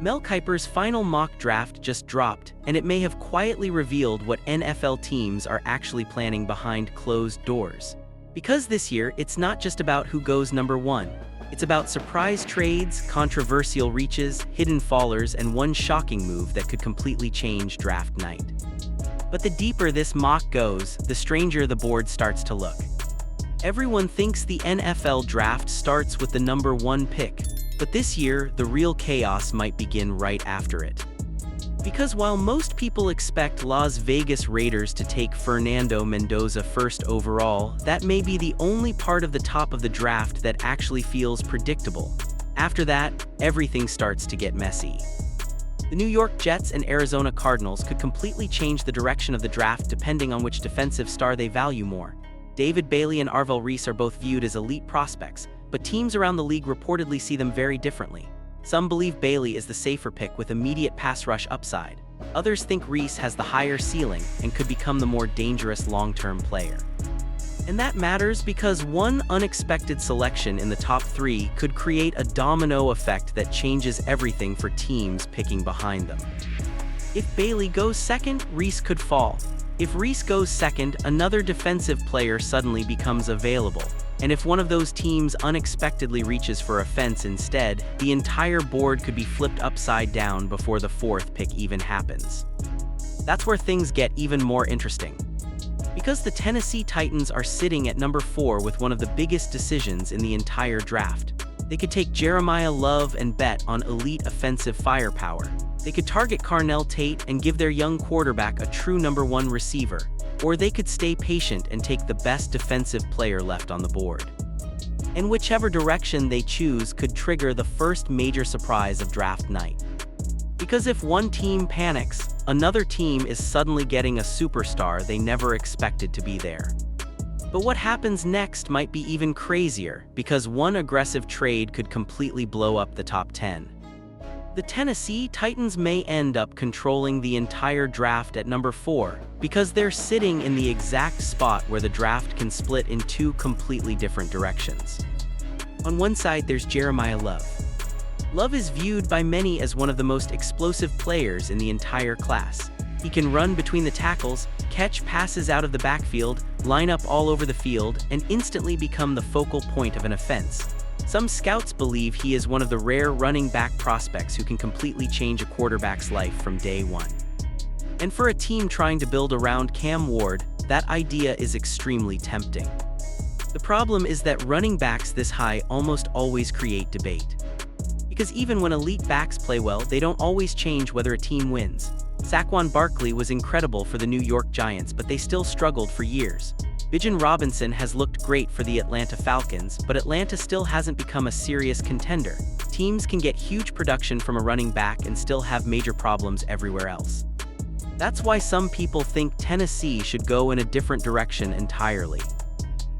Mel Kiper's final mock draft just dropped, and it may have quietly revealed what NFL teams are actually planning behind closed doors. Because this year, it's not just about who goes number 1. It's about surprise trades, controversial reaches, hidden fallers, and one shocking move that could completely change draft night. But the deeper this mock goes, the stranger the board starts to look. Everyone thinks the NFL draft starts with the number 1 pick, but this year, the real chaos might begin right after it. Because while most people expect Las Vegas Raiders to take Fernando Mendoza first overall, that may be the only part of the top of the draft that actually feels predictable. After that, everything starts to get messy. The New York Jets and Arizona Cardinals could completely change the direction of the draft depending on which defensive star they value more. David Bailey and Arvell Reese are both viewed as elite prospects, but teams around the league reportedly see them very differently. Some believe Bailey is the safer pick with immediate pass rush upside. Others think Reese has the higher ceiling and could become the more dangerous long-term player. And that matters because one unexpected selection in the top 3 could create a domino effect that changes everything for teams picking behind them. If Bailey goes second, Reese could fall. If Reese goes second, another defensive player suddenly becomes available. And if one of those teams unexpectedly reaches for a fence instead, the entire board could be flipped upside down before the 4th pick even happens. That's where things get even more interesting. Because the Tennessee Titans are sitting at number 4 with one of the biggest decisions in the entire draft. They could take Jeremiah Love and bet on elite offensive firepower. They could target Carnell Tate and give their young quarterback a true number 1 receiver. Or they could stay patient and take the best defensive player left on the board. And whichever direction they choose could trigger the first major surprise of draft night. Because if one team panics, another team is suddenly getting a superstar they never expected to be there. But what happens next might be even crazier, because one aggressive trade could completely blow up the top 10. The Tennessee Titans may end up controlling the entire draft at number 4, because they're sitting in the exact spot where the draft can split in 2 completely different directions. On one side, there's Jeremiah Love. Love is viewed by many as one of the most explosive players in the entire class. He can run between the tackles, catch passes out of the backfield, line up all over the field, and instantly become the focal point of an offense. Some scouts believe he is one of the rare running back prospects who can completely change a quarterback's life from day 1. And for a team trying to build around Cam Ward, that idea is extremely tempting. The problem is that running backs this high almost always create debate. Because even when elite backs play well, they don't always change whether a team wins. Saquon Barkley was incredible for the New York Giants, but they still struggled for years. Bijan Robinson has looked great for the Atlanta Falcons, but Atlanta still hasn't become a serious contender. Teams can get huge production from a running back and still have major problems everywhere else. That's why some people think Tennessee should go in a different direction entirely.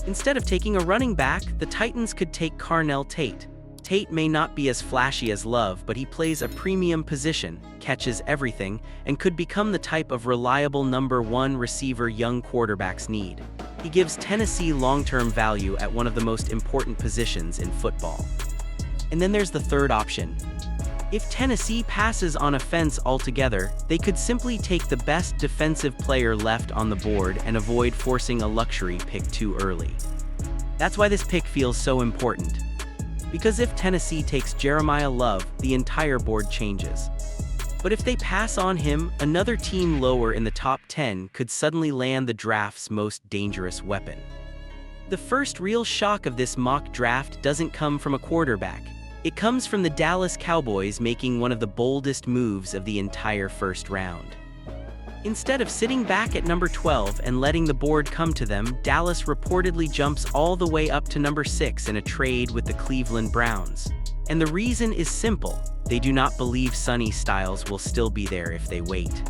Instead of taking a running back, the Titans could take Carnell Tate. Tate may not be as flashy as Love, but he plays a premium position, catches everything, and could become the type of reliable number 1 receiver young quarterbacks need. He gives Tennessee long-term value at one of the most important positions in football. And then there's the third option. If Tennessee passes on offense altogether, they could simply take the best defensive player left on the board and avoid forcing a luxury pick too early. That's why this pick feels so important. Because if Tennessee takes Jeremiah Love, the entire board changes. But if they pass on him, another team lower in the top 10 could suddenly land the draft's most dangerous weapon. The first real shock of this mock draft doesn't come from a quarterback. It comes from the Dallas Cowboys making one of the boldest moves of the entire first round. Instead of sitting back at number 12 and letting the board come to them, Dallas reportedly jumps all the way up to number 6 in a trade with the Cleveland Browns. And the reason is simple. They do not believe Sonny Styles will still be there if they wait.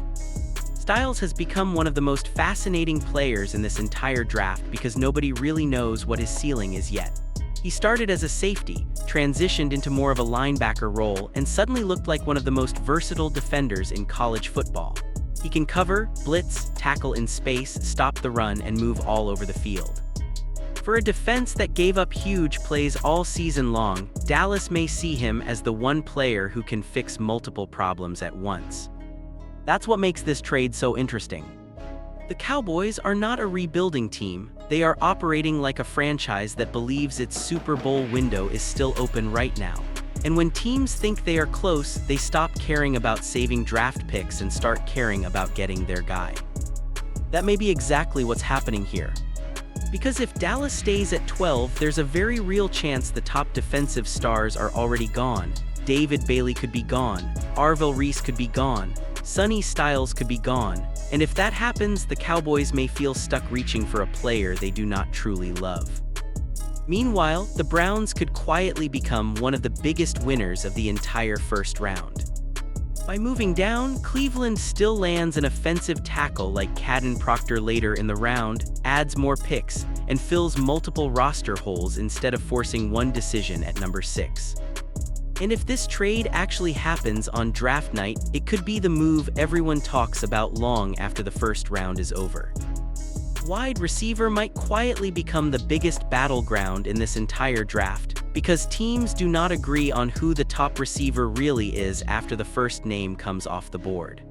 Styles has become one of the most fascinating players in this entire draft because nobody really knows what his ceiling is yet. He started as a safety, transitioned into more of a linebacker role, and suddenly looked like one of the most versatile defenders in college football. He can cover, blitz, tackle in space, stop the run, and move all over the field. For a defense that gave up huge plays all season long, Dallas may see him as the one player who can fix multiple problems at once. That's what makes this trade so interesting. The Cowboys are not a rebuilding team, they are operating like a franchise that believes its Super Bowl window is still open right now. And when teams think they are close, they stop caring about saving draft picks and start caring about getting their guy. That may be exactly what's happening here. Because if Dallas stays at 12, there's a very real chance the top defensive stars are already gone. David Bailey could be gone, Arvell Reese could be gone, Sonny Styles could be gone, and if that happens, the Cowboys may feel stuck reaching for a player they do not truly love. Meanwhile, the Browns could quietly become one of the biggest winners of the entire first round. By moving down, Cleveland still lands an offensive tackle like Caden Proctor later in the round, adds more picks, and fills multiple roster holes instead of forcing one decision at number 6. And if this trade actually happens on draft night, it could be the move everyone talks about long after the first round is over. Wide receiver might quietly become the biggest battleground in this entire draft, because teams do not agree on who the top receiver really is after the first name comes off the board.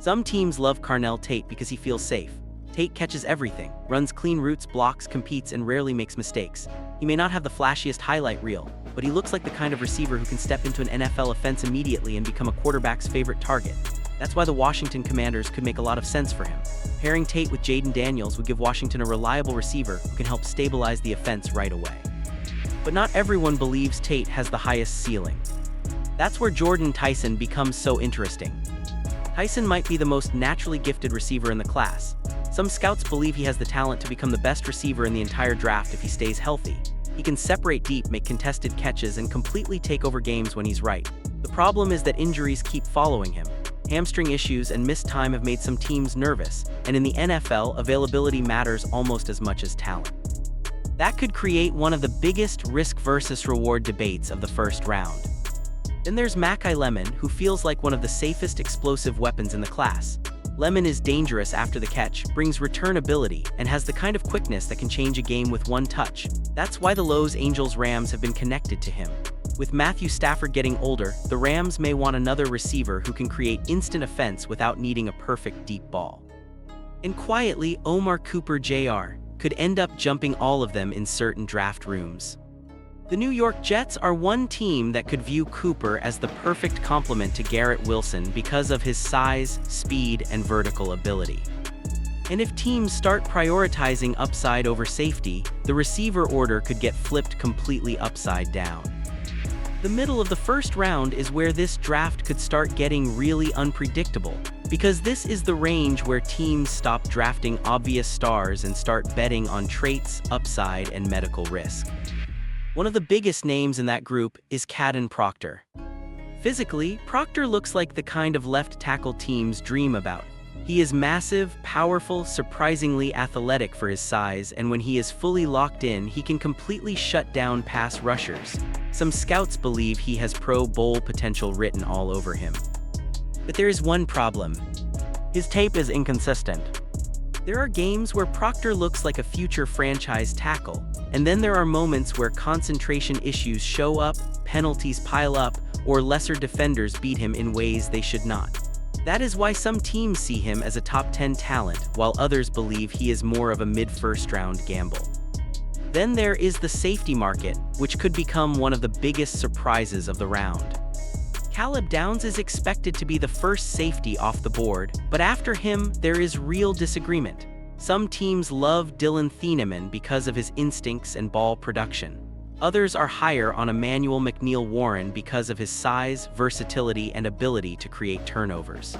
Some teams love Carnell Tate because he feels safe. Tate catches everything, runs clean routes, blocks, competes, and rarely makes mistakes. He may not have the flashiest highlight reel, but he looks like the kind of receiver who can step into an NFL offense immediately and become a quarterback's favorite target. That's why the Washington Commanders could make a lot of sense for him. Pairing Tate with Jaden Daniels would give Washington a reliable receiver who can help stabilize the offense right away. But not everyone believes Tate has the highest ceiling. That's where Jordan Tyson becomes so interesting. Tyson might be the most naturally gifted receiver in the class. Some scouts believe he has the talent to become the best receiver in the entire draft if he stays healthy. He can separate deep, make contested catches, and completely take over games when he's right. The problem is that injuries keep following him. Hamstring issues and missed time have made some teams nervous, and in the NFL, availability matters almost as much as talent. That could create one of the biggest risk versus reward debates of the first round. Then there's Mackay Lemon, who feels like one of the safest explosive weapons in the class. Lemon is dangerous after the catch, brings return ability, and has the kind of quickness that can change a game with one touch. That's why the Los Angeles Rams have been connected to him. With Matthew Stafford getting older, the Rams may want another receiver who can create instant offense without needing a perfect deep ball. And quietly, Omar Cooper Jr. could end up jumping all of them in certain draft rooms. The New York Jets are one team that could view Cooper as the perfect complement to Garrett Wilson because of his size, speed, and vertical ability. And if teams start prioritizing upside over safety, the receiver order could get flipped completely upside down. The middle of the first round is where this draft could start getting really unpredictable, because this is the range where teams stop drafting obvious stars and start betting on traits, upside, and medical risk. One of the biggest names in that group is Caden Proctor. Physically, Proctor looks like the kind of left tackle teams dream about. He is massive, powerful, surprisingly athletic for his size, and when he is fully locked in, he can completely shut down pass rushers. Some scouts believe he has Pro Bowl potential written all over him. But there is one problem. His tape is inconsistent. There are games where Proctor looks like a future franchise tackle, and then there are moments where concentration issues show up, penalties pile up, or lesser defenders beat him in ways they should not. That is why some teams see him as a top 10 talent, while others believe he is more of a mid-first round gamble. Then there is the safety market, which could become one of the biggest surprises of the round. Caleb Downs is expected to be the first safety off the board, but after him, there is real disagreement. Some teams love Dylan Thieneman because of his instincts and ball production. Others are higher on Emmanuel McNeil-Warren because of his size, versatility, and ability to create turnovers.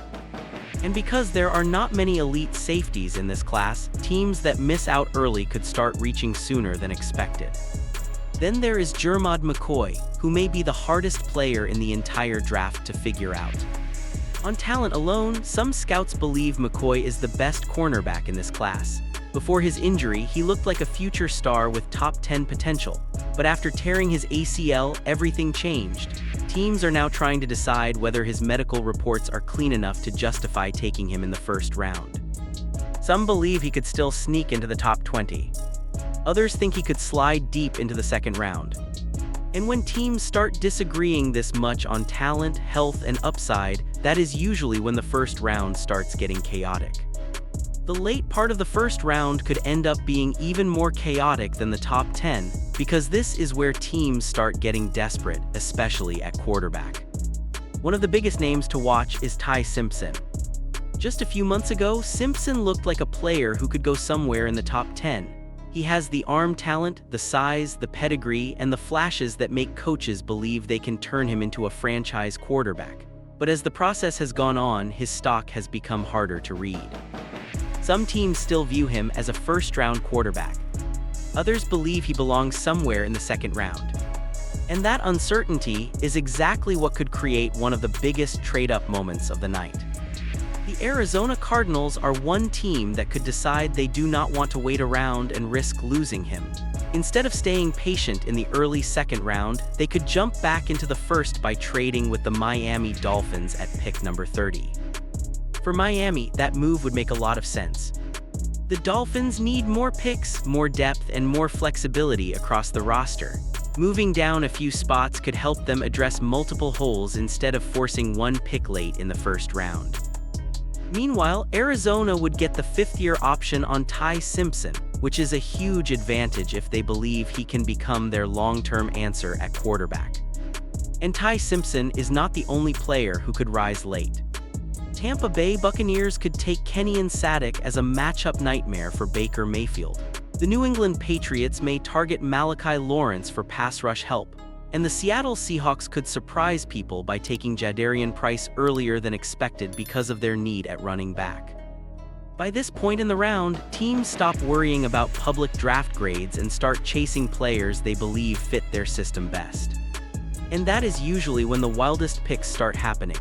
And because there are not many elite safeties in this class, teams that miss out early could start reaching sooner than expected. Then there is Jermod McCoy, who may be the hardest player in the entire draft to figure out. On talent alone, some scouts believe McCoy is the best cornerback in this class. Before his injury, he looked like a future star with top 10 potential. But after tearing his ACL, everything changed. Teams are now trying to decide whether his medical reports are clean enough to justify taking him in the first round. Some believe he could still sneak into the top 20. Others think he could slide deep into the second round. And when teams start disagreeing this much on talent, health, and upside, that is usually when the first round starts getting chaotic. The late part of the first round could end up being even more chaotic than the top 10, because this is where teams start getting desperate, especially at quarterback. One of the biggest names to watch is Ty Simpson. Just a few months ago, Simpson looked like a player who could go somewhere in the top 10. He has the arm talent, the size, the pedigree, and the flashes that make coaches believe they can turn him into a franchise quarterback. But as the process has gone on, his stock has become harder to read. Some teams still view him as a first-round quarterback. Others believe he belongs somewhere in the second round. And that uncertainty is exactly what could create one of the biggest trade-up moments of the night. The Arizona Cardinals are one team that could decide they do not want to wait around and risk losing him. Instead of staying patient in the early second round, they could jump back into the first by trading with the Miami Dolphins at pick number 30. For Miami, that move would make a lot of sense. The Dolphins need more picks, more depth, and more flexibility across the roster. Moving down a few spots could help them address multiple holes instead of forcing one pick late in the first round. Meanwhile, Arizona would get the fifth-year option on Ty Simpson, which is a huge advantage if they believe he can become their long-term answer at quarterback. And Ty Simpson is not the only player who could rise late. Tampa Bay Buccaneers could take Kenyon Sadek as a matchup nightmare for Baker Mayfield. The New England Patriots may target Malachi Lawrence for pass rush help. And the Seattle Seahawks could surprise people by taking Jadarian Price earlier than expected because of their need at running back. By this point in the round, teams stop worrying about public draft grades and start chasing players they believe fit their system best. And that is usually when the wildest picks start happening.